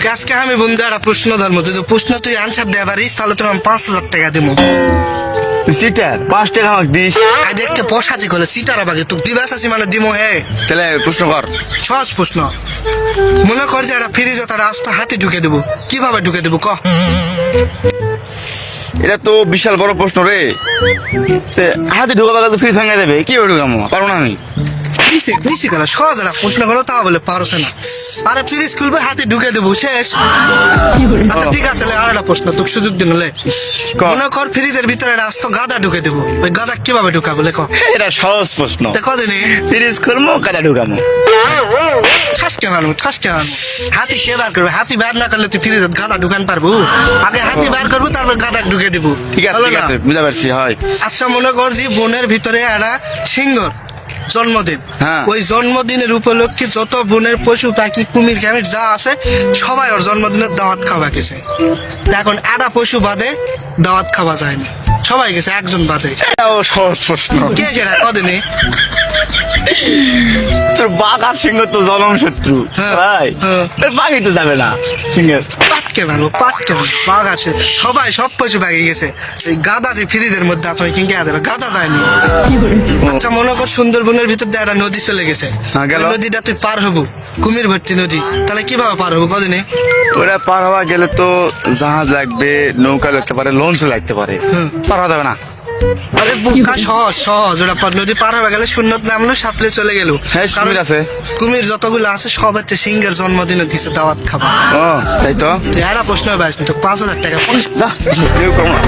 তোকে আজকে আমি বন্ধু একটা প্রশ্ন ধর্ম যদি প্রশ্ন তুই আনসার দেওয়া পারিস তাহলে তোর আমি 5,000 টাকা দিব। সিটার 5 টাকা আমাকে দিস। আজ একটা পশাচি করলে সিটার আবাগে তোকে দিবাস আছি মানে দিমো হে। তাহলে প্রশ্ন কর। সহজ প্রশ্ন, মনে কর যে একটা ফ্রিজ তারা আস্ত হাতে ঢুকে দেবো, কিভাবে ঢুকে দেবো ক? এটা তো বিশাল বড় প্রশ্ন রে। হাতে ঢুকা তো ফ্রিজ ভাঙা দেবে, কি হবে ঢুকামো? পারবো না আমি। দিছি কেন সহজ একটা প্রশ্ন করো তা বলে পারছে না। আরে ফ্রিজ খুলবে হাতে ঢুকে দেবো শেষ। আচ্ছা ঠিক আছে আর একটা প্রশ্ন তোকে সুযোগ দিন হলে মনে কর ফ্রিজের ভিতরে একটা আস্ত গাদা ঢুকে দেবো, ওই গাদা কিভাবে ঢুকাবো লেখ? এটা সহজ প্রশ্ন। কদিনে ফ্রিজ খুলবো, কাদা ঢুকামো। ঠাসকে মারবো ঠাসকে মারবো। হাতি কে বার করবে? হাতি বার না করলে তুই ফ্রিজে গাদা ঢুকান পারবো? আগে হাতি বার করবো তারপর গাদা ঢুকে দেবো। ঠিক আছে হলো ঠিক না? আছে, বুঝতে পারছি। হয় আচ্ছা মনে কর যে বোনের ভিতরে একটা সিংহর জন্মদিন, হ্যাঁ। ওই জন্মদিনের উপলক্ষে যত বোনের পশু পাখি কুমির ক্যামির যা আছে সবাই ওর জন্মদিনের দাওয়াত খাওয়া গেছে। তা এখন একটা পশু বাদে দাওয়াত খাওয়া যায়নি, সবাই গেছে একজন বাদে। এটাও সহজ প্রশ্ন। কে সেটা কদিনে? তোর বাঘ আর সিংহ তো জনম শত্রু হ্যাঁ, ভাই। হ্যাঁ। তোর বাঘই তো যাবে না সিংহের। পাটকে মারবো পাটকে মারবো, বাঘ আছে সবাই সব পশু পাখি গেছে, এই গাদা যে ফ্রিজের মধ্যে আছে ওই কিনকে যাবে, গাদা যায়নি। আচ্ছা মনে কর সুন্দরবনের ভিতর দিয়ে একটা নদী চলে গেছে, হ্যাঁ, গেল। ওই নদীটা তুই পার হবো, কুমির ভর্তি নদী, তাহলে কিভাবে পার হবো কদিনে? ওরা পার হওয়া গেলে তো জাহাজ লাগবে, নৌকা লাগতে পারে, লঞ্চ লাগতে পারে। হুম। পার হওয়া যাবে না। আরে বুকা সহজ সহজ, ওটা নদী পার হয়ে গেলে শূন্যত নামলো সাঁতরে চলে গেল। হ্যাঁ, কুমির আছে। কুমির যতগুলো আছে সব হচ্ছে সিংহের জন্মদিনে দিছে দাওয়াত খাবা। ও তাই তো। তুই একটা প্রশ্ন পারিস তো 5,000 টাকা। যা কেউ করবো না।